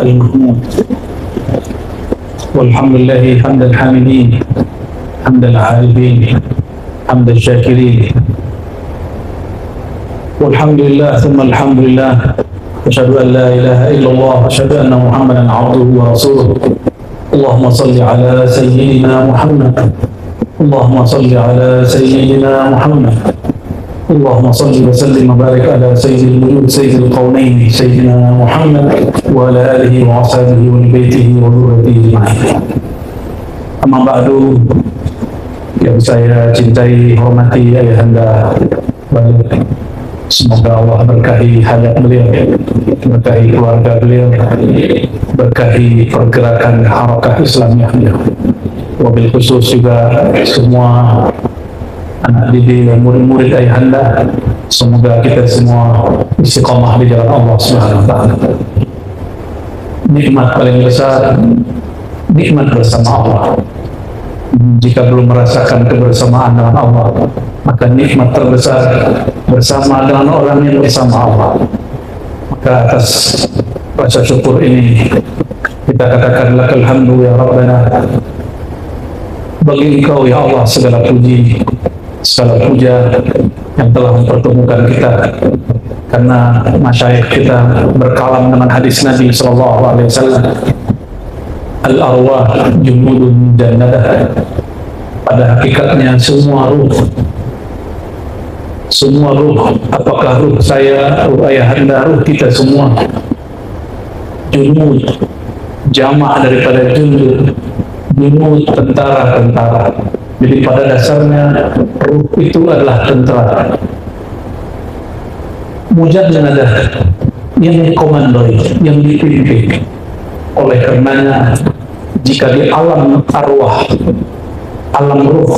المحمود والحمد لله حمد الحامدين حمد العارفين حمد الشاكرين والحمد لله ثم الحمد لله أشهد أن لا إله إلا الله أشهد أن محمدا عبده ورسوله اللهم صل على سيدنا محمد اللهم صل على سيدنا محمد اللهم صل وسلم وبارك على سيد الوجود سيد القومين سيدنا محمد وعلى آله وأصحابه وبيته وذريته أجمعين. Amma ba'du, yang saya cintai, hormati ayahanda balik. Semoga Allah berkahi hayat beliau, berkahi keluarga beliau, berkahi pergerakan harakah Islamiyah beliau. Wabil khusus juga semua anak didik dan murid-murid ayahanda, semoga kita semua istiqamah di jalan Allah Subhanahu wa taala. Nikmat paling besar nikmat bersama Allah. Jika belum merasakan kebersamaan dengan Allah, maka nikmat terbesar bersama dengan orang yang bersama Allah. Maka atas rasa syukur ini kita katakan lakal hamdu ya Rabbana. Bagi Engkau ya Allah segala puji, segala puja yang telah mempertemukan kita, karena masyayikh kita berkalam dengan hadis Nabi SAW, al-arwah jumudun jannadah. Pada hakikatnya semua ruh, apakah ruh saya, ruh ayahanda, ruh kita semua, jumud, jamak daripada jundud, jumud tentara-tentara. Jadi pada dasarnya ruh itu adalah tentara. Mujannadah yang dikomandoi, yang dipimpin. Oleh karenanya, jika di alam arwah, alam ruh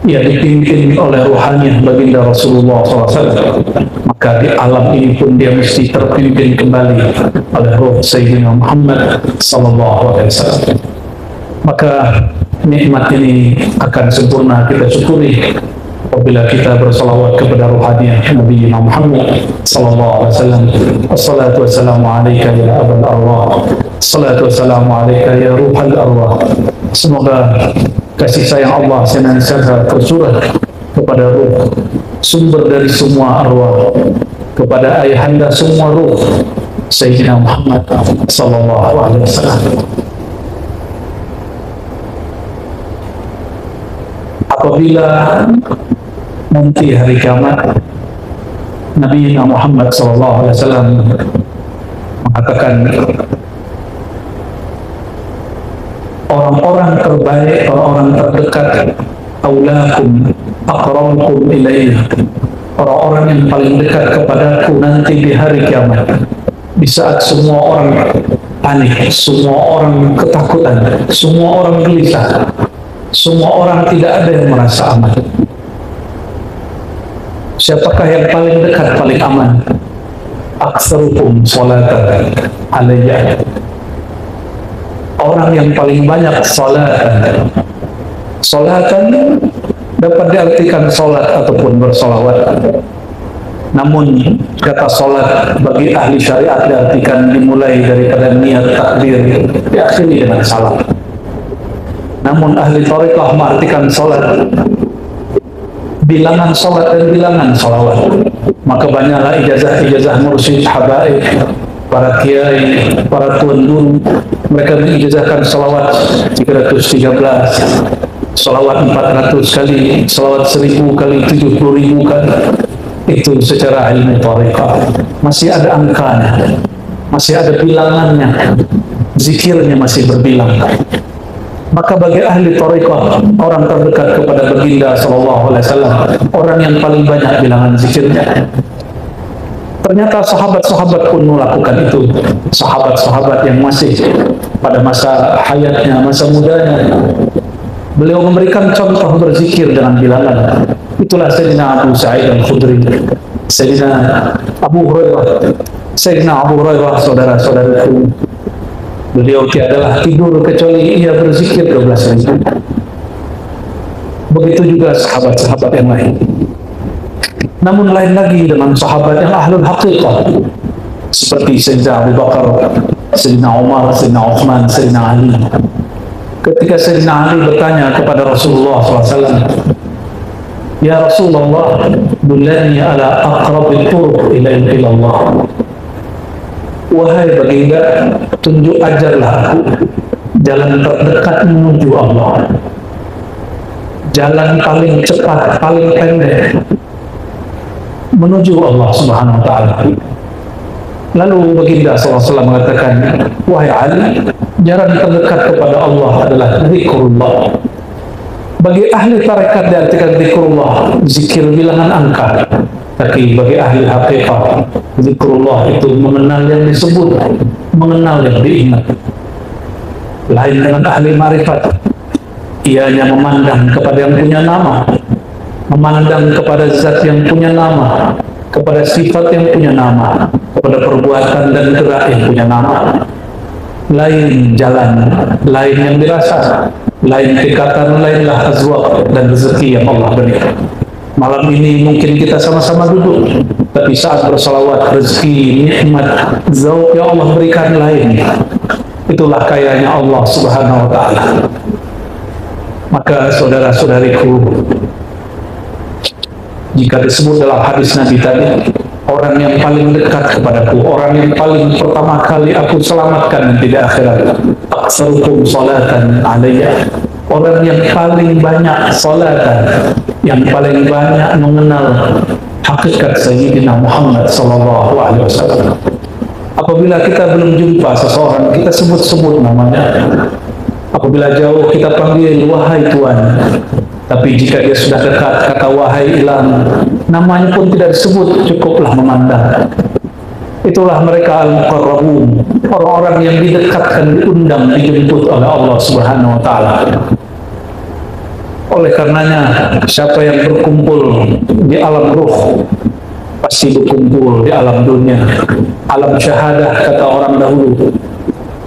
yang dipimpin oleh ruhani baginda Rasulullah SAW, maka di alam ini pun dia mesti terpimpin kembali oleh ruh Sayyidina Muhammad SAW. Maka nikmat ini akan sempurna kita syukuri apabila kita bersalawat kepada ruhani Nabi Muhammad sallallahu alaihi wasallam. Wassalatu wassalamu alayka ya abul arwah, salatu wassalamu alayka ya ruhal arwah. Semoga kasih sayang Allah senantiasa tercurah kepada ruh, sumber dari semua arwah, kepada ayahanda semua ruh Sayyidina Muhammad sallallahu alaihi wasallam. Apabila nanti hari kiamat, Nabi Muhammad SAW mengatakan orang-orang terbaik, orang-orang terdekat, aulakum aqrabukum ilayya, orang-orang yang paling dekat kepadaku nanti di hari kiamat, di saat semua orang panik, semua orang ketakutan, semua orang gelisah, semua orang tidak ada yang merasa aman. Siapakah yang paling dekat, paling aman? Aktsarukum sholatan alayya, orang yang paling banyak sholatan. Sholatan dapat diartikan sholat ataupun bersolawat. Namun kata sholat bagi ahli syariat diartikan dimulai daripada niat takbir, diakhiri dengan salam. Namun ahli thariqah mengartikan sholat bilangan sholat dan bilangan sholawat. Maka banyaklah ijazah-ijazah mursyid, habaib, para kiai, para tuan guru, mereka mengijazahkan sholawat 313, sholawat 400 kali, sholawat 1000 kali, 70.000 kali. Itu secara ilmu thariqah. Masih ada angkanya, masih ada bilangannya, zikirnya masih berbilang. Maka bagi ahli thariqah, orang terdekat kepada baginda SAW, orang yang paling banyak bilangan zikirnya. Ternyata sahabat-sahabat pun melakukan itu. Sahabat-sahabat yang masih pada masa hayatnya, masa mudanya, beliau memberikan contoh berzikir dengan bilangan. Itulah Sayyidina Abu Sa'id Al-Khudri, Sayyidina Abu Hurairah, saudara-saudaraku. Beliau tiadalah tidur kecuali ia berzikir 12.000. Begitu juga sahabat-sahabat yang lain. Namun lain lagi dengan sahabat yang ahlul haqiqah, seperti Sayyidina Abu Bakar, Sayyidina Umar, Sayyidina Uthman, Sayyidina Ali. Ketika Sayyidina Ali bertanya kepada Rasulullah SAW, "Ya Rasulullah, dullani ala aqrabil turuq ila Allah." Wahai baginda, tunjuk ajarlah aku jalan terdekat menuju Allah, jalan paling cepat, paling pendek menuju Allah Subhanahu wa Ta'ala. Lalu baginda SAW mengatakan, "Wahai Ali, jalan terdekat kepada Allah adalah zikrullah." Bagi ahli tarekat diartikan zikrullah, zikir bilangan angka. Tapi bagi ahli hakikat, zikrullah itu mengenal yang disebut, mengenal yang diingat. Lain dengan ahli marifat, ianya memandang kepada yang punya nama, memandang kepada zat yang punya nama, kepada sifat yang punya nama, kepada perbuatan dan gerak yang punya nama. Lain jalan, lain yang dirasa, lain tingkatan, lainlah azwaq dan rezeki yang Allah berikan. Malam ini mungkin kita sama-sama duduk, tapi saat bersalawat, rezeki, nikmat, zauq yang Allah berikan lain. Itulah kayanya Allah Subhanahu wa Ta'ala. Maka saudara-saudariku, jika disebut dalam hadis Nabi tadi, orang yang paling dekat kepadaku, orang yang paling pertama kali aku selamatkan nanti di akhirat, aktsarukum salatan alayya, orang yang paling banyak salatan, yang paling banyak mengenal hakikat Sayyidina Muhammad sallallahu alaihi wasallam. Apabila kita belum jumpa seseorang, kita sebut-sebut namanya. Apabila jauh, kita panggil wahai Tuhan. Tapi jika dia sudah dekat, kata wahai hilang, namanya pun tidak disebut, cukuplah memandang. Itulah mereka al-muqarrabun, orang-orang yang didekatkan, diundang, dijemput oleh Allah Subhanahu wa Ta'ala. Oleh karenanya, siapa yang berkumpul di alam ruh pasti berkumpul di alam dunia. Alam syahadah kata orang dahulu,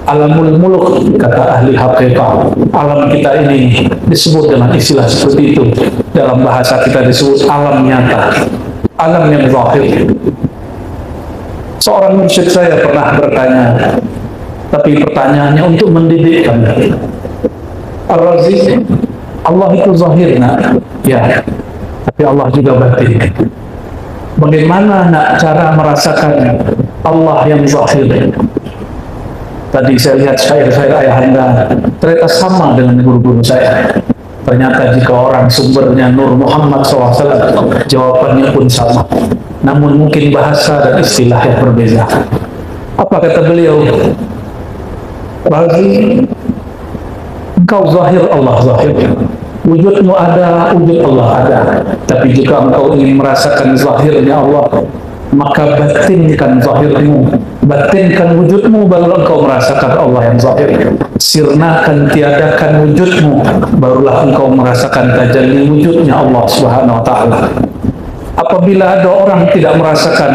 alamul muluk kata ahli hakikat. Alam kita ini disebut dengan istilah seperti itu. Dalam bahasa kita disebut alam nyata, alam yang zahir. Seorang mursyid saya pernah bertanya, tapi pertanyaannya untuk mendidikkan. Ar-Razi, Allah itu zahir nak? Ya, tapi Allah juga batin. Bagaimana nak cara merasakan Allah yang zahir? Tadi saya lihat syair-syair ayahanda, ternyata sama dengan guru-guru saya. Ternyata jika orang sumbernya Nur Muhammad SAW, jawabannya pun sama. Namun mungkin bahasa dan istilah yang berbeza. Apa kata beliau? Bagi engkau zahir, Allah zahir. Wujudmu ada, wujud Allah ada. Tapi jika engkau ingin merasakan zahirnya Allah, maka batinkan zahirmu, batinkan wujudmu, baru engkau merasakan Allah yang zahir. Sirnakan, tiadakan wujudmu, barulah engkau merasakan tajalli wujudnya Allah Subhanahu wa Ta'ala. Apabila ada orang tidak merasakan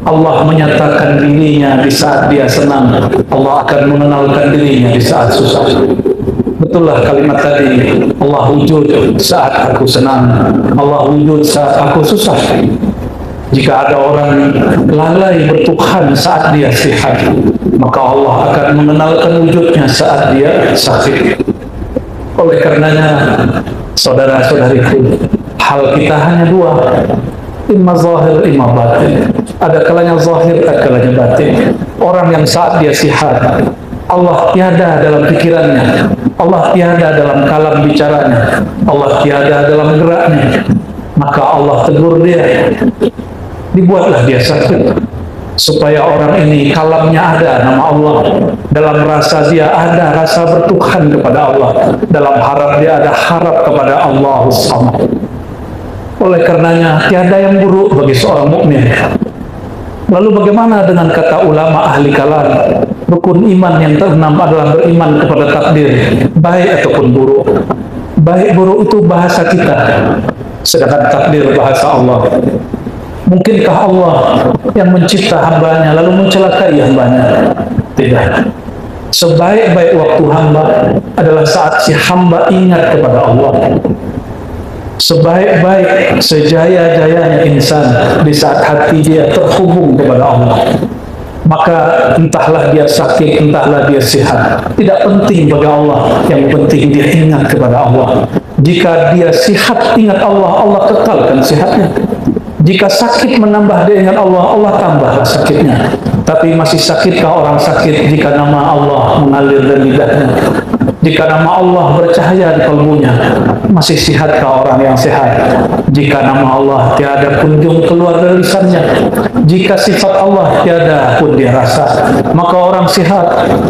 Allah menyatakan dirinya di saat dia senang, Allah akan mengenalkan dirinya di saat susah. Betullah kalimat tadi, Allah wujud saat aku senang, Allah wujud saat aku susah. Jika ada orang lalai bertuhan saat dia sehat, maka Allah akan mengenalkan wujudnya saat dia sakit. Oleh karenanya, saudara-saudariku, hal kita hanya dua, imma zahir, imma batin. Ada kalanya zahir, ada kalanya batin. Orang yang saat dia sehat, Allah tiada dalam pikirannya, Allah tiada dalam kalam bicaranya, Allah tiada dalam geraknya, maka Allah tegur dia, dibuatlah dia sakit, supaya orang ini kalamnya ada nama Allah, dalam rasa dia ada rasa bertuhan kepada Allah, dalam harap dia ada harap kepada Allah Samad. Oleh karenanya tiada yang buruk bagi seorang mukmin. Lalu bagaimana dengan kata ulama ahli kalam? Rukun iman yang keenam adalah beriman kepada takdir, baik ataupun buruk. Baik buruk itu bahasa kita, sedangkan takdir bahasa Allah. Mungkinkah Allah yang mencipta hambanya lalu mencelakai hambanya? Tidak. Sebaik-baik waktu hamba adalah saat si hamba ingat kepada Allah. Sebaik-baik, sejaya-jayanya insan di saat hati dia terhubung kepada Allah. maka entahlah dia sakit, entahlah dia sehat, tidak penting bagi Allah. Yang penting dia ingat kepada Allah. Jika dia sehat, ingat Allah, Allah kekalkan sehatnya. Jika sakit menambah dia ingat Allah, Allah tambahlah sakitnya. Tapi masih sakitkah orang sakit jika nama Allah mengalir dari lidahnya? Jika nama Allah bercahaya di kalbunya, masih sehatkah orang yang sehat? Jika nama Allah tiada kunjung keluar dari lisannya, jika sifat Allah tiada pun dia rasa, maka orang sehat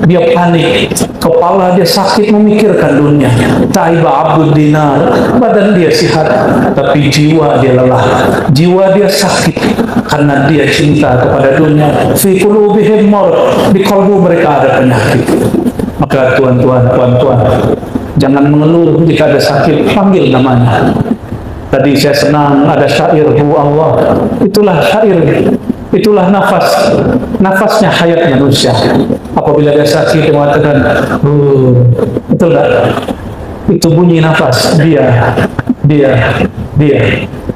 dia panik, kepala dia sakit memikirkan dunia. Taiba abdul dinar, badan dia sehat, tapi jiwa dia lelah, jiwa dia sakit karena dia cinta kepada dunia. Fi qulubihim marad, di kalbu mereka ada penyakit. Maka tuan-tuan, jangan mengeluh jika ada sakit, panggil namanya. Tadi saya senang ada syair hu Allah. Itulah syair, itulah nafasnya hayat manusia. Apabila dia sakit, dia mengatakan itulah, itu bunyi nafas dia.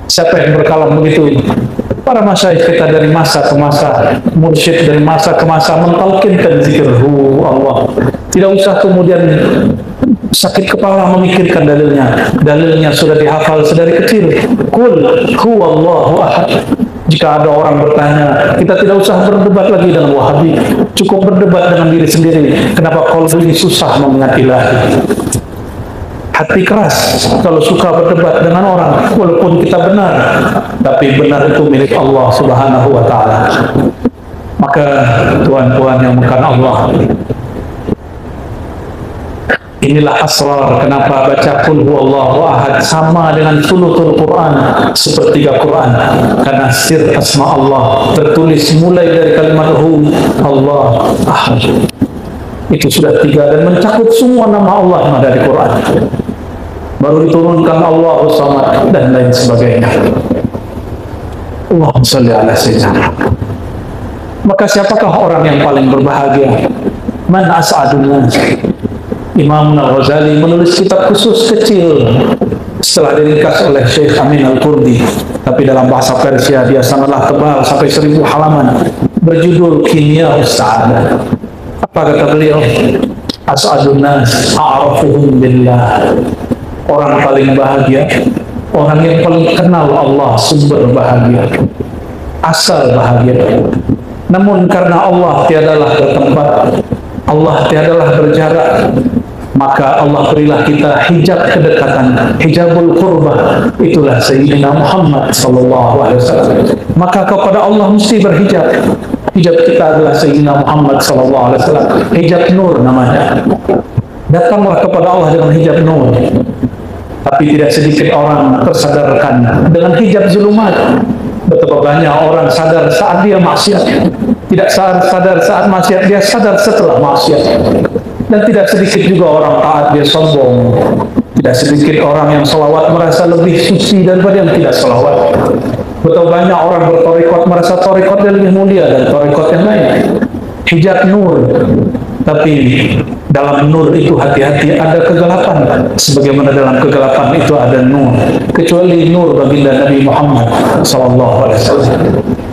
Siapa yang berkalam begitu? Para masyayikh kita dari masa ke masa, mursyid dari masa ke masa mentalkinkan zikir hu Allah. Tidak usah kemudian sakit kepala memikirkan dalilnya. Dalilnya sudah dihafal sedari kecil. Qul huwallahu ahad. Jika ada orang bertanya, kita tidak usah berdebat lagi dengan Wahabi. Cukup berdebat dengan diri sendiri. Kenapa kalau ini susah mengingat ilahi? Hati keras kalau suka berdebat dengan orang, walaupun kita benar, tapi benar itu milik Allah Subhanahu wa Ta'ala. Maka tuan-tuan yang bukan Allah, inilah asrar kenapa baca qul huwallahu ahad sama dengan sulutul Quran, sepertiga Quran, karena sir asma Allah tertulis mulai dari kalimat hu Allah ahad. Itu sudah 3 dan mencakup semua nama Allah yang ada di Quran. Baru diturunkan Allah Samad dan lain sebagainya. Allahumma shalli ala sayyidina. Maka siapakah orang yang paling berbahagia? Man as'adun nas. Imam Al-Ghazali menulis kitab khusus kecil setelah diringkas oleh Syekh Amin Al-Kurdi, tapi dalam bahasa Persia dia sangatlah tebal sampai 1000 halaman, berjudul Kimia Sa'adah. Apa kata beliau? As'adun nas a'rafuhum billah. Orang paling bahagia, orang yang paling kenal Allah, sumber bahagia, asal bahagia. Namun karena Allah tiadalah bertempat, Allah tiadalah berjarak, maka Allah berilah kita hijab kedekatan, hijabul qurbah. Itulah Sayyidina Muhammad SAW. Maka kepada Allah mesti berhijab. Hijab kita adalah Sayyidina Muhammad SAW. Hijab nur namanya. Datanglah kepada Allah dengan hijab nur. Tapi tidak sedikit orang tersadarkan dengan hijab zulumat. Betapa banyak orang sadar saat dia maksiat, tidak sadar saat maksiat, dia sadar setelah maksiat. Dan tidak sedikit juga orang taat dia sombong. Tidak sedikit orang yang selawat merasa lebih suci daripada yang tidak selawat. Betapa banyak orang bertorikot merasa torikot dia lebih mulia dari torikot yang lain. Hijab nur. Tapi dalam nur itu hati-hati, ada kegelapan. Sebagaimana dalam kegelapan itu ada nur. Kecuali nur baginda Nabi Muhammad SAW.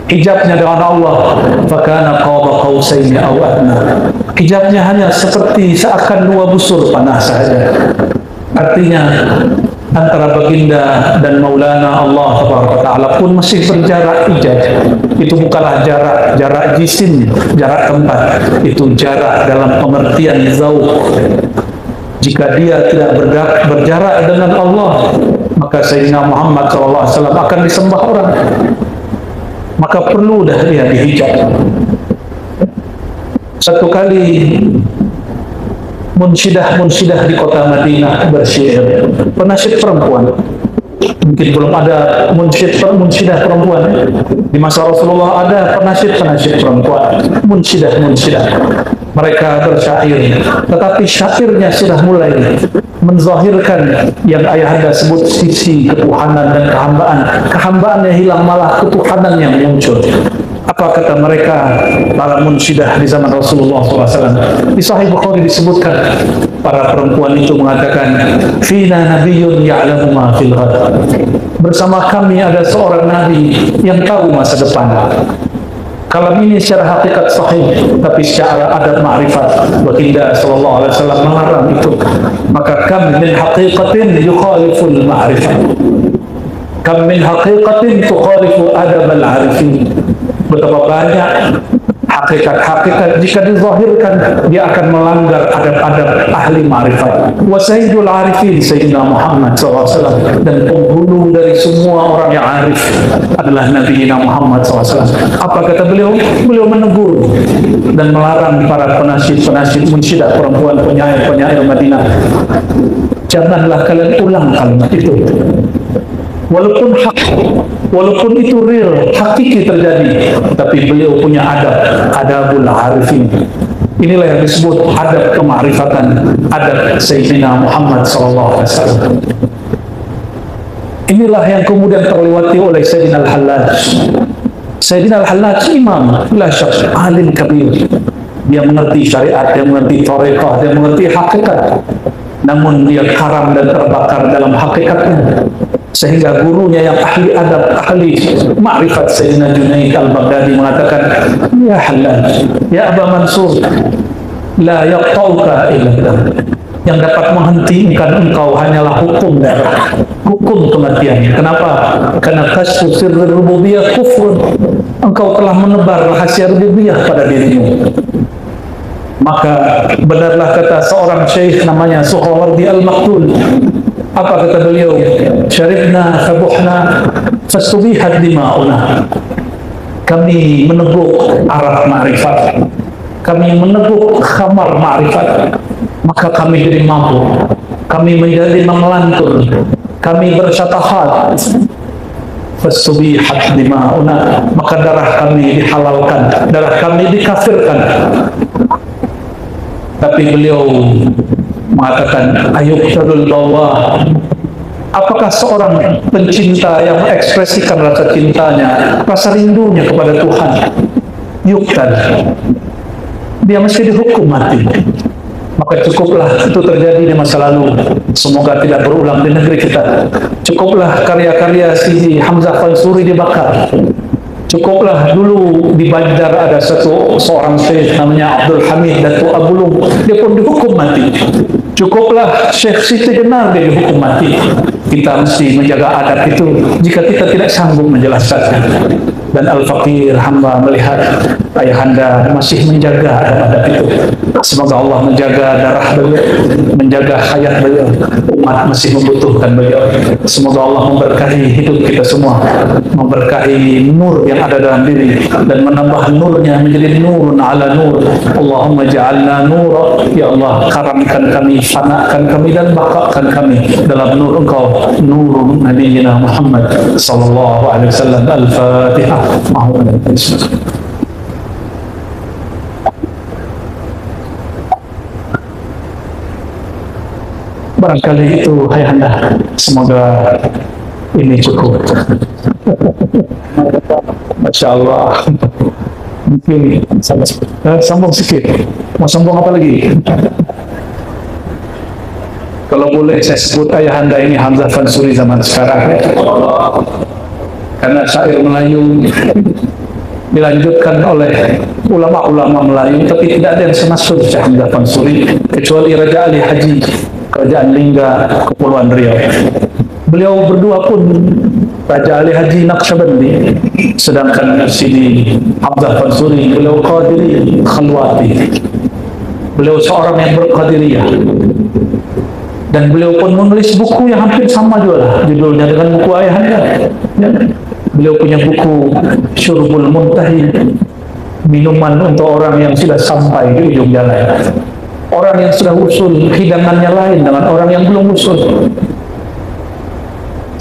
Hijabnya dengan Allah, fakana qaba qausaini aw adna. Hijabnya hanya seperti seakan 2 busur panah saja. Artinya antara baginda dan Maulana Allah Taala pun masih berjarak hijab. Itu bukanlah jarak jisim, jarak tempat. Itu jarak dalam pengertian zauq. Jika dia tidak berjarak dengan Allah, maka Sayyidina Muhammad SAW akan disembah orang. Maka perlu dah dia dihijab. Satu kali munsyidah di kota Madinah bersyair, penasihat perempuan. Mungkin belum ada munsyidah perempuan. Di masa Rasulullah ada penasihat perempuan, munsyidah. Mereka bersyair, tetapi syairnya sudah mulai menzahirkan yang ayahanda sebut sisi ketuhanan dan kehambaan. Kehambaannya hilang, malah ketuhanan yang muncul. Apa kata mereka para munsyidah di zaman Rasulullah SAW? Di Sahih Bukhari disebutkan para perempuan itu mengatakan, "Fina nabiyyun ya'lamu ma fil ghad." Bersama kami ada seorang nabi yang tahu masa depan. Kalam ini secara hakikat sahih, tapi secara adab ma'rifat baginda sallallahu alaihi wasallam melarang itu. Maka kam min haqiqatin yukhaliful ma'rifat, kam min haqiqatin tukhalifu adab al-arifin. Betapa banyak hakikat-hakikat jika dizahirkan dia akan melanggar adab-adab ahli ma'rifat. Wa sayyidul arifin Sayyidina Muhammad SAW, dan penghulu dari semua orang yang arif adalah Nabi Muhammad SAW. Apa kata beliau? Beliau menegur dan melarang para penasihat munsyidah, perempuan penyair Madinah, janganlah kalian ulang kalimat itu. Walaupun itu real, hakiki terjadi, tapi beliau punya adabul arifin. Inilah yang disebut adab kemarifatan, adab Sayyidina Muhammad SAW. Inilah yang kemudian terlewati oleh Sayyidina Al-Hallaj. Sayyidina Al-Hallaj imam, la syak, alim kabir. Dia mengerti syariat, dia mengerti thariqah, dia mengerti hakikat. Namun dia karam dan terbakar dalam hakikatnya. Sehingga gurunya yang ahli adab, ahli ma'rifat Sayyidina Junaid al-Baghdadi mengatakan, ya Hallaj, ya Aba Mansur, la yaqta'uka illa, yang dapat menghentikan engkau hanyalah hukum darah, hukum kematian. Kenapa? Karena kasfu sirri rububiyah kufrun, engkau telah menebar rahasia rububiyah pada dirimu. Maka benarlah kata seorang syekh namanya Suhawardi al-Maqtul. Apa kata beliau? Syaribna fabuhna fastubihat dima'una. Kami meneguk arak ma'rifat, kami meneguk khamar ma'rifat, maka kami jadi mampu, kami menjadi memelantur, kami bersyatahat. Fastubihat dima'una, maka darah kami dihalalkan, darah kami dikafirkan. Tapi beliau mengatakan, ayuqtadul bawah, apakah seorang pencinta yang mengekspresikan rasa cintanya, rasa rindunya kepada Tuhan, yuqtad, dia mesti dihukum mati. Maka cukuplah itu terjadi di masa lalu, semoga tidak berulang di negeri kita. Cukuplah karya-karya Sidi Hamzah Fansuri dibakar. Cukuplah dulu di Banjar ada seorang syekh namanya Abdul Hamid Datuk Abulung, dia pun dihukum mati. Cukuplah Syekh Siti Jenar, dia dihukum mati. Kita mesti menjaga adab itu jika kita tidak sanggup menjelaskan. Dan Al-Faqir hamba melihat ayahanda masih menjaga adab-adab itu. Semoga Allah menjaga darah beliau, menjaga hayat beliau. Umat masih membutuhkan beliau. Semoga Allah memberkahi hidup kita semua, memberkahi nur yang ada dalam diri, dan menambah nurnya menjadi nurun ala nur. Allahumma ja'alna nur. Ya Allah, karamkan kami, fanakan kami, dan bakakan kami dalam nur Engkau, nurun Nabi Muhammad sallallahu alaihi wasallam. Al-Fatihah. Barangkali itu ayahanda, semoga ini cukup. Masya Allah. Mungkin sambung sedikit. Mau sambung apa lagi? Kalau boleh saya sebut ayahanda ini Hamzah Fansuri zaman sekarang, karena syair Melayu dilanjutkan oleh ulama-ulama Melayu, tapi tidak ada yang semasuk Syekh Hamzah Fansuri kecuali Raja Ali Haji, Kerajaan Lingga, Kepulauan Riau. Beliau berdua pun Raja Ali Haji Naqsyabandi, sedangkan Sidi Hamzah Fansuri beliau Qadiri Khalwati. Beliau seorang yang berqadiriyah, dan beliau pun menulis buku yang hampir sama juga judulnya dengan buku ayahanda. Beliau punya buku Syurbul Muntahi, minuman untuk orang yang sudah sampai di ujung jalan. Orang yang sudah usul, hidangannya lain dengan orang yang belum usul.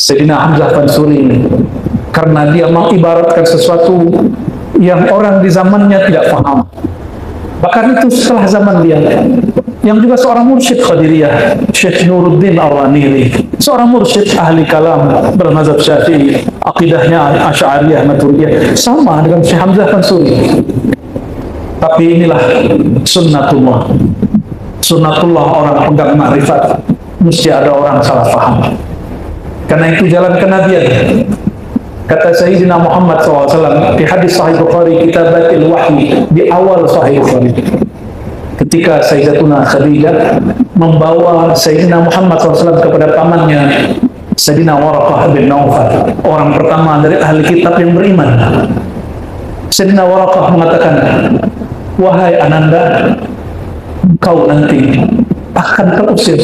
Sayyidina Hamzah Fansuri, karena dia mengibaratkan sesuatu yang orang di zamannya tidak paham, bahkan itu setelah zaman dia, yang juga seorang mursyid Qadiriyah, Syekh Nuruddin Ar-Raniri, seorang mursyid ahli kalam bermazhab Syafi'i, akidahnya Asy'ariyah Maturidiyah, sama dengan Syekh Hamzah Fansuri. Tapi inilah sunnatullah. Sunnatullah orang pegang ma'rifat, mesti ada orang salah paham. Karena itu jalan kenabian. Kata Sayyidina Muhammad SAW di hadis Sahih Bukhari, Kitabatil Wahyi, di awal Sahih Bukhari, ketika Sayyidatuna Khadijah membawa Sayyidina Muhammad SAW kepada pamannya Sayyidina Waraqah bin Naufal, orang pertama dari ahli kitab yang beriman. Sayyidina Waraqah mengatakan, wahai Ananda, kau nanti akan terusir,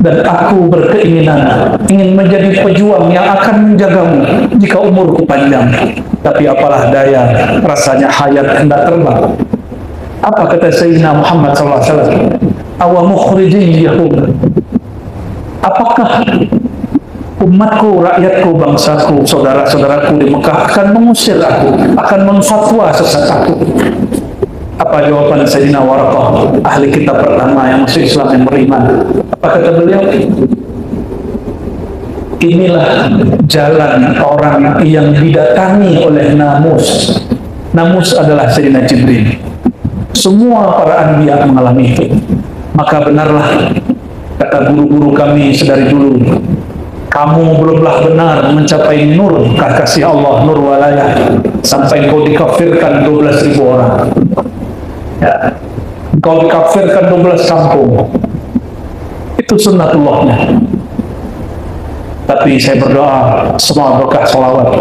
dan aku berkeinginan ingin menjadi pejuang yang akan menjagamu jika umurku panjang. Tapi apalah daya, rasanya hayat hendak terbang. Apa kata Sayyidina Muhammad SAW? Awa mukhrijin yahud, apakah umatku, rakyatku, bangsaku, saudara-saudaraku di Mekah akan mengusir aku, akan menfatwa sesat aku? Apa jawaban Sayyidina Waraqah, ahli kitab pertama yang masuk Islam yang beriman? Apa kata beliau? Inilah jalan orang yang didatangi oleh namus. Namus adalah Sayyidina Jibril. Semua para anbiya mengalami itu. Maka benarlah kata guru-guru kami sedari dulu, kamu belumlah benar mencapai nur kasih Allah, nur walayah, sampai kau dikafirkan 12.000 orang. Ya. Kau dikafirkan 12 kampung. Itu sunnatullahnya. Tapi saya berdoa semua berkah salawat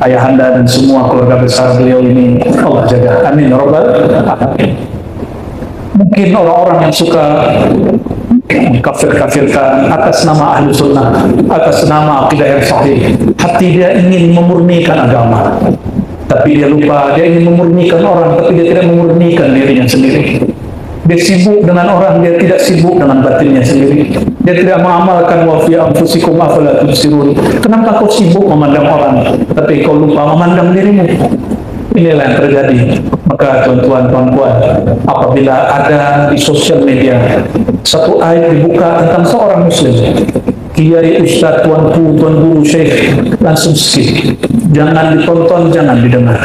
ayahanda dan semua keluarga besar beliau ini Allah jaga. Amin ya rabbal alamin. Mungkin orang-orang yang suka kafir-kafirkan atas nama ahli sunnah, atas nama akidah yang sahih, hati dia ingin memurnikan agama, tapi dia lupa dia ingin memurnikan orang, tapi dia tidak memurnikan dirinya sendiri. Dia sibuk dengan orang, dia tidak sibuk dengan batinnya sendiri. Dia tidak mengamalkan wa fi anfusikum afala tubsirun. Kenapa kau sibuk memandang orang, tapi kau lupa memandang dirimu? Inilah yang terjadi. Maka tuan-tuan, apabila ada di sosial media satu ayat dibuka tentang seorang muslim, kiai, ustaz, tuanku, tuan guru, syekh, langsung skip. Jangan ditonton, jangan didengar.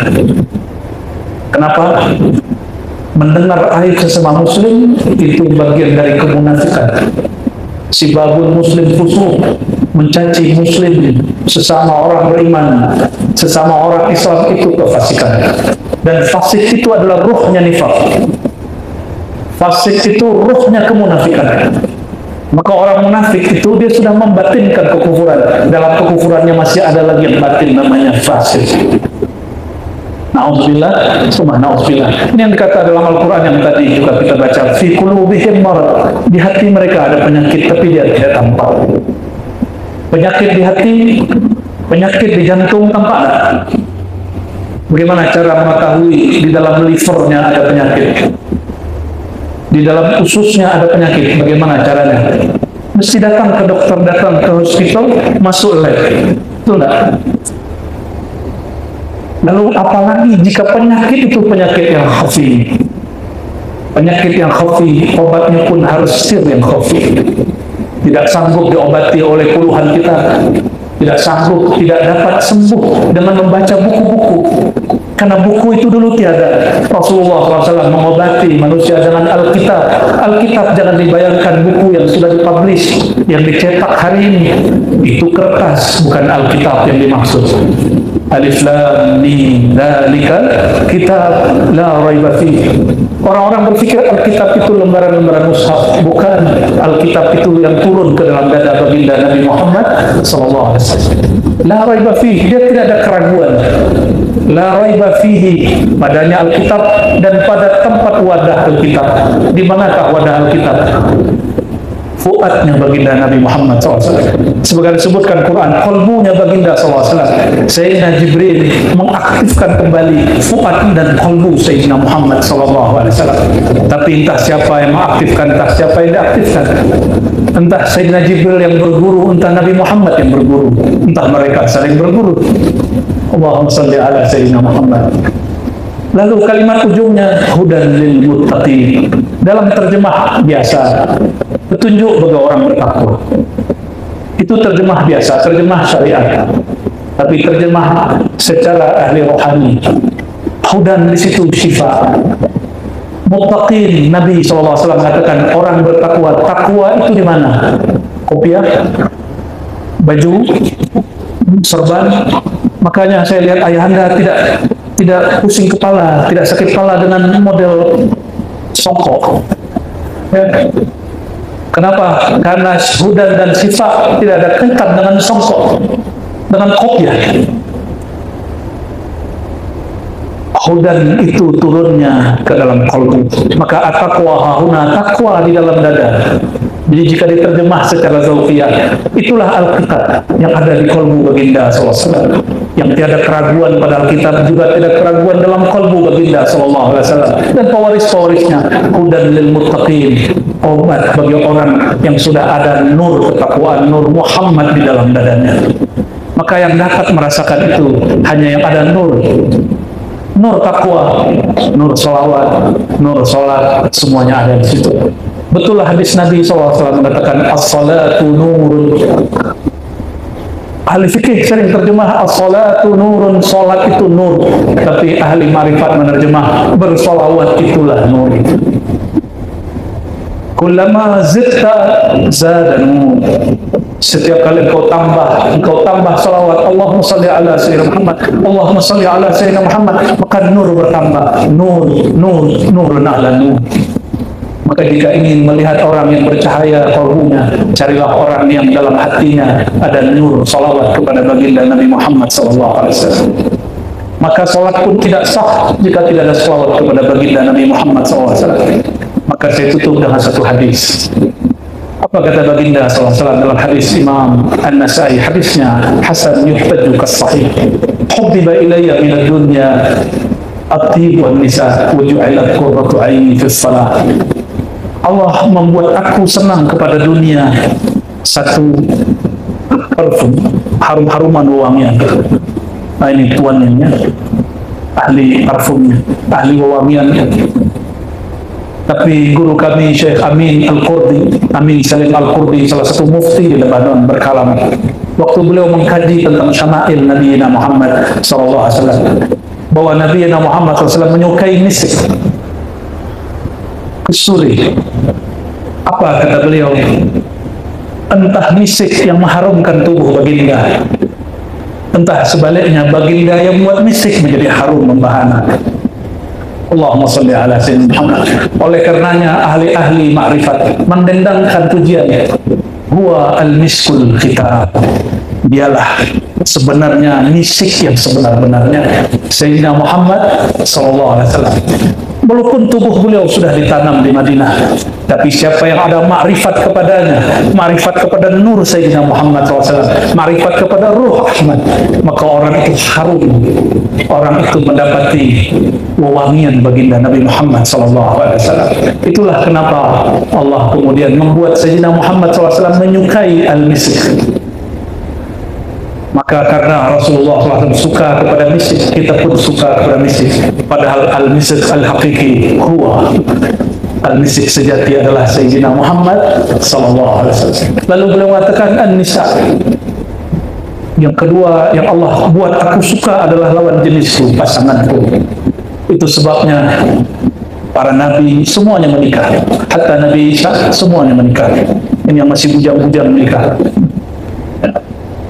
Kenapa? Mendengar aib sesama muslim itu bagian dari kemunafikan. Sibabul muslim fusuk, mencaci muslim, sesama orang beriman, sesama orang Islam, itu kefasikan. Dan fasik itu adalah ruhnya nifaq. Fasik itu ruhnya kemunafikan. Maka orang munafik itu dia sudah membatinkan kekufuran. Dalam kekufurannya masih ada lagi yang batin, namanya fasik. Na'udzubillah, summa na'udzubillah. Ini yang dikata dalam Al-Quran yang tadi juga kita baca. Fi qulubihim marad, di hati mereka ada penyakit tapi dia tidak tampak. Penyakit di hati, penyakit di jantung tampak tak? Bagaimana cara mengetahui di dalam livernya ada penyakit, di dalam ususnya ada penyakit? Bagaimana caranya? Mesti datang ke dokter, datang ke hospital, masuk lab. Betul tak? Lalu apalagi jika penyakit itu penyakit yang khafi. Penyakit yang khafi, obatnya pun harus sir yang khafi. Tidak sanggup diobati oleh puluhan kita. Tidak sanggup, tidak dapat sembuh dengan membaca buku-buku. Karena buku itu dulu tiada. Rasulullah SAW mengobati manusia dengan Alkitab. Alkitab jangan dibayangkan buku yang sudah dipublish, yang dicetak hari ini. Itu kertas, bukan Alkitab yang dimaksud. Alif lam mim dzalikal kitab la raiba fihi. Orang-orang berpikir Alkitab itu lembaran-lembaran mushaf. Bukan. Alkitab itu yang turun ke dalam dada baginda Nabi Muhammad sallallahu alaihi wasallam. La raiba fihi, dia tidak ada keraguan. La raiba fihi, padanya Alkitab dan pada tempat wadah Alkitab. Di manakah wadah Alkitab? Fuadnya baginda Nabi Muhammad SAW. Sebagai disebutkan Quran, qalbunya baginda SAW. Sayyidina Jibril mengaktifkan kembali fuad dan qalbu Sayyidina Muhammad SAW. Tapi entah siapa yang mengaktifkan, entah siapa yang diaktifkan. Entah Sayyidina Jibril yang berguru, entah Nabi Muhammad yang berguru, entah mereka saling berguru. Allahumma salli ala Sayyidina Muhammad. Lalu kalimat ujungnya hudan lil muttaqin. Dalam terjemah biasa, petunjuk bagi orang bertakwa. Itu terjemah biasa, terjemah syariat. Tapi terjemah secara ahli rohani, hudan di situ syifa. Muttaqin, Nabi SAW mengatakan orang bertakwa. Takwa itu di mana? Kopiah, baju, serban, Makanya saya lihat ayahanda tidak pusing kepala, tidak sakit kepala dengan model songkok. Ya. Kenapa? Karena Hudan dan Syifa tidak ada kaitan dengan songkok, dengan kopiah. Hudan itu turunnya ke dalam kalbu. Maka at-taqwa hahuna, takwa di dalam dada. Jadi jika diterjemah secara zauqiyah, itulah Alkitab yang ada di kalbu baginda SAW. Yang tiada keraguan pada Alkitab, juga tidak keraguan dalam kalbu baginda SAW. Dan pewaris-pewarisnya, hudan lil muttaqin, obat bagi orang yang sudah ada nur ketakwaan, nur Muhammad di dalam dadanya. Maka yang dapat merasakan itu hanya yang ada nur takwa, nur sholawat, nur sholat, semuanya ada di situ. Betul hadis Nabi SAW mengatakan as-salatu nurun. Ahli fikih sering terjemah as-salatu nurun, sholat itu nur. Tapi ahli marifat menerjemah bersolawat itulah nur. Kullama zidta zada nur. Setiap kali engkau tambah salawat, Allahumma salli ala sayyidina Muhammad, Allahumma salli ala sayyidina Muhammad, maka nur bertambah, nurun ala nur. Maka jika ingin melihat orang yang bercahaya kalbunya, carilah orang yang dalam hatinya ada nur salawat kepada baginda Nabi Muhammad SAW. Maka salat pun tidak sah jika tidak ada salawat kepada baginda Nabi Muhammad SAW. Maka saya tutup dengan satu hadis. Apa kata baginda SAW dalam hadis Imam An-Nasai, hadisnya hasan yuhtaju kas-sahih. Hubbiba ilayya minad dunya at-tib wan nisa wa ju'ilat qurratu 'aini fis salah. Allah membuat aku senang kepada dunia satu parfum, harum-haruman wangian. Nah ini tuannya, ahli parfumnya, ahli wangiannya. Tapi guru kami Syekh Amin Al-Qurdi, Amin Salim Al-Qurdi, salah satu mufti di Lebanon, berkalam waktu beliau mengkaji tentang syama'il Nabi Muhammad SAW, bahwa Nabi Muhammad SAW menyukai misik, kesuri. Apa kata beliau? Entah misik yang mengharumkan tubuh baginda, entah sebaliknya baginda yang membuat misik menjadi harum membahana. Allahumma salli ala sayyidina Muhammad. Oleh karenanya ahli-ahli ma'rifat mendendangkan pujian, huwa al-miskul khitab. Dialah sebenarnya misik yang sebenar-benarnya Sayyidina Muhammad SAW. Walaupun tubuh beliau sudah ditanam di Madinah, tapi siapa yang ada ma'rifat kepadanya, ma'rifat kepada nur Sayyidina Muhammad SAW, ma'rifat kepada ruh Ahmad, maka orang itu harum, orang itu mendapati wewangian baginda Nabi Muhammad SAW. Itulah kenapa Allah kemudian membuat Sayyidina Muhammad SAW menyukai al-misk. Maka karena Rasulullah SAW suka kepada misik, kita pun suka kepada misik. Padahal al-misik al-haqiqi huwa, al-misik sejati adalah Sayyidina Muhammad SAW. Lalu beliau mengatakan an-nisa, yang kedua yang Allah buat aku suka adalah lawan jenisku, pasanganku. Itu sebabnya para nabi semuanya menikah, hatta Nabi Isa semuanya menikah. Ini yang masih bujang-bujang menikah.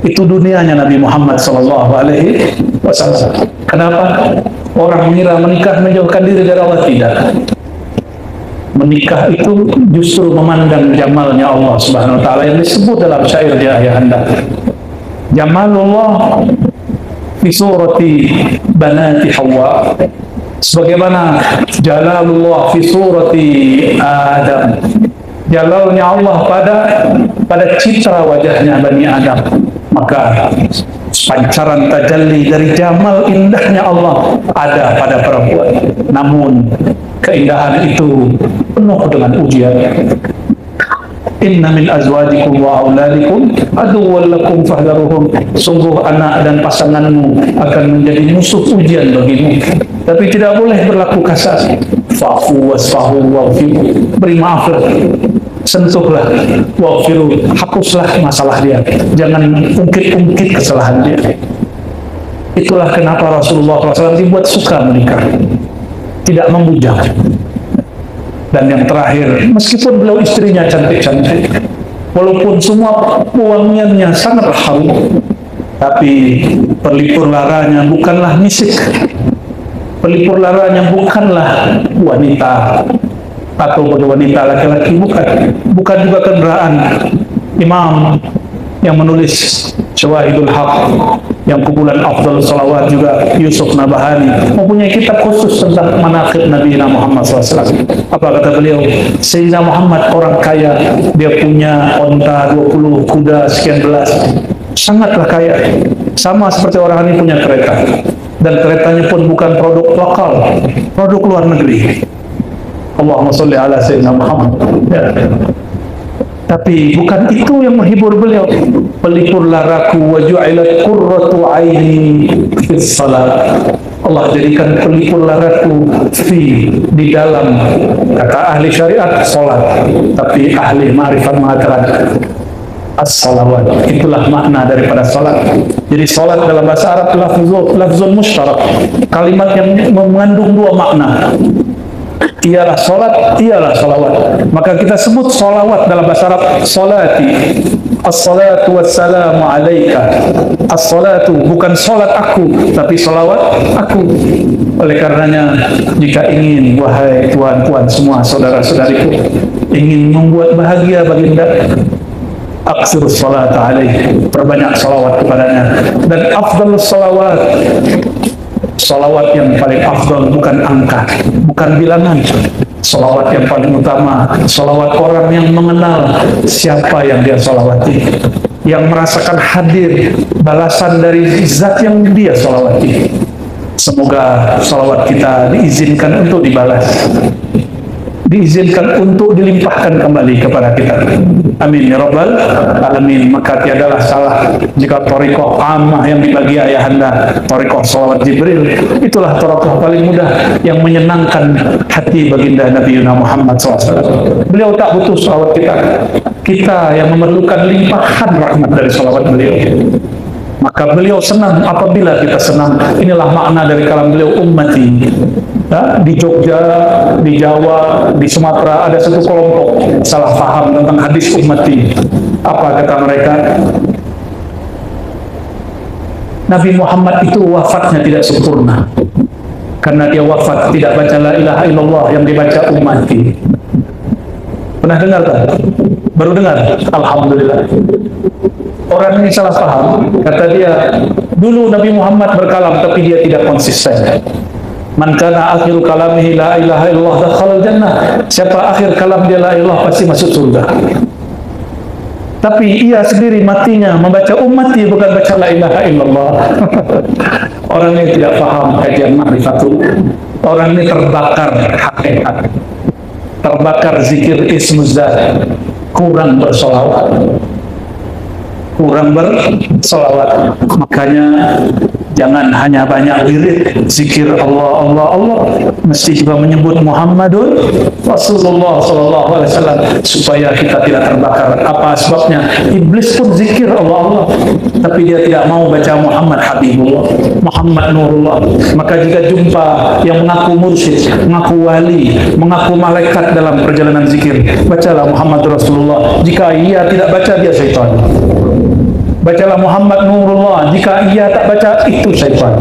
Itu dunianya Nabi Muhammad SAW. Kenapa? Orang mengira menikah menjauhkan diri dari Allah. Tidak. Menikah itu justru memandang jamalnya Allah Subhanahu Wa Taala yang disebut dalam syair dia ayahanda. Jamalullah fi surati banati Hawa, sebagaimana jalalullah fi surati Adam. Jalalnya Allah pada citra wajahnya Bani Adam. Maka pancaran tajalli dari jamal indahnya Allah ada pada perempuan. Namun keindahan itu penuh dengan ujian. Inna min azwajikum wa auladikum aduwwan lakum fahdharuhum. Sungguh anak dan pasanganmu akan menjadi musuh ujian bagimu. Tapi tidak boleh berlaku kasar. Fa'fu wasfahu wa'firu. Beri maaflah, sentuhlah, wa'firu, hapuslah masalah dia, jangan ungkit-ungkit kesalahan dia. Itulah kenapa Rasulullah SAW dibuat suka menikah, tidak membujang. Dan yang terakhir, meskipun beliau istrinya cantik-cantik, walaupun semua wangiannya sangat harum, Tapi pelipur laranya bukanlah misik, pelipur laranya bukanlah wanita atau wanita laki-laki, bukan juga kendaraan. Imam yang menulis Syawahidul Haq, yang kumpulan Afdal Salawat juga, Yusuf Nabahani, mempunyai kitab khusus tentang manaqib Nabi Muhammad SAW. Apa kata beliau? Sayyidina Muhammad orang kaya, dia punya onta 20, kuda sekian belas, sangatlah kaya, sama seperti orang ini punya kereta, dan keretanya pun bukan produk lokal, produk luar negeri. Allahumma sholli ala Sayyidina Muhammad. Ya. Tapi bukan itu yang menghibur beliau. Pelipur laraku wa ju'ilat qurratu aini fis salat. Allah jadikan pelipur laraku di dalam, kata ahli syariat, salat. Tapi ahli ma'rifat mengatakan as-salawat. Itulah makna daripada salat. Jadi salat dalam bahasa Arab lafzun mushtarak, kalimat yang mengandung dua makna. Ialah solat, ialah salawat. Maka kita sebut salawat dalam bahasa Arab salati. As-salatu wassalamu alaika. As-salatu bukan solat aku, tapi salawat aku. Oleh karenanya, jika ingin, wahai tuan-tuan semua, saudara-saudariku, ingin membuat bahagia baginda, aksir salat alaih, perbanyak salawat kepadanya. Dan afdal salawat, salawat yang paling afdal bukan angka, bukan bilangan. Salawat yang paling utama, salawat orang yang mengenal siapa yang dia salawati, yang merasakan hadir balasan dari zat yang dia salawati. Semoga salawat kita diizinkan untuk dibalas, diizinkan untuk dilimpahkan kembali kepada kita. Amin ya rabbal alamin. Maka tiadalah salah jika thariqah ammah yang dibagi ayahanda, thariqah salawat Jibril, itulah thariqah paling mudah yang menyenangkan hati baginda Nabi Muhammad SAW. Beliau tak butuh salawat kita, kita yang memerlukan limpahan rahmat dari salawat beliau. Maka beliau senang apabila kita senang. Inilah makna dari kalam beliau, ummati. Ya, di Jogja, di Jawa, di Sumatera ada satu kelompok salah paham tentang hadis ummati. Apa kata mereka? Nabi Muhammad itu wafatnya tidak sempurna, karena dia wafat tidak baca la ilaha illallah yang dibaca ummati. Pernah dengar tak? Baru dengar? Alhamdulillah. Orang ini salah paham. Kata dia, dulu Nabi Muhammad berkalam tapi dia tidak konsisten. Man kana akhiru kalamihi la ilaha illallah dakhala jannah. Siapa akhir kalam dia la ilah pasti masuk surga. Tapi ia sendiri matinya membaca ummati, bukan baca la ilaha illallah. Orang ini tidak paham kajian ma'rifatul. Orang ini terbakar hakikat, terbakar zikir ismuzat, kurang bersolawat, kurang bersolawat. Makanya jangan hanya banyak wirid zikir Allah Allah Allah, mesti juga menyebut Muhammadun Rasulullah sallallahu alaihi wasallam supaya kita tidak terbakar. Apa sebabnya? Iblis pun zikir Allah Allah, tapi dia tidak mau baca Muhammad Habibullah, Muhammad Nurullah. Maka jika jumpa yang mengaku mursyid, mengaku wali, mengaku malaikat dalam perjalanan zikir, bacalah Muhammad Rasulullah. Jika ia tidak baca, dia syaitan. Bacalah Muhammad Nurullah. Jika ia tak baca, itu syaitan.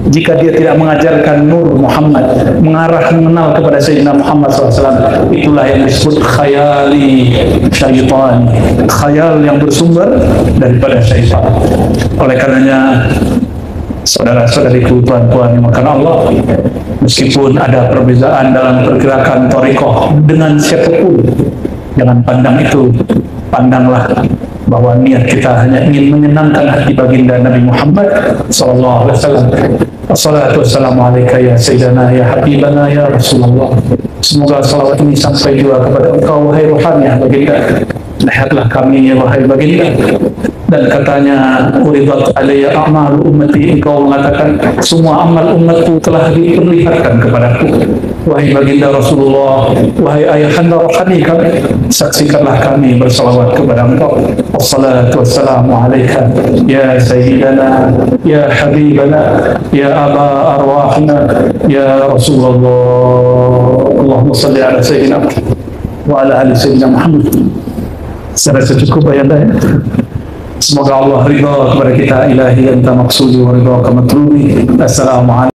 Jika dia tidak mengajarkan Nur Muhammad, mengarah mengenal kepada Sayyidina Muhammad SAW, itulah yang disebut khayali syaitan, khayal yang bersumber daripada syaitan. Oleh karenanya, saudara-saudariku, tuan-tuan yang makan Allah, meskipun ada perbezaan dalam pergerakan thariqah dengan siapapun, jangan pandang itu. Pandanglah bahwa niat kita hanya ingin menyenangkan hati baginda Nabi Muhammad sallallahu alaihi wasallam. Wassalatu wassalamu alaika ya sayyidana ya habibana ya Rasulullah. Semoga salawat ini sampai juga kepada engkau wahai ruhani baginda. Lihatlah kami wahai baginda. Dan katanya uridat alayya a'mal ummati, engkau mengatakan semua amal umatku telah diperlihatkan kepadaku. Wahai baginda Rasulullah, wahai ayahanda rohani kami, saksikanlah kami bersalawat kepada engkau. Wassalatu wassalamu alaika ya sayyidana ya habibana ya aba arwahna ya Rasulullah. Allahumma salli ala sayyidina wa ala ali sayyidina Muhammad. Saya rasa cukup ayat-ayat. Semoga Allah ridha kepada kita. Ilahi anta maqsudi wa ridha ka matlubi. Assalamualaikum.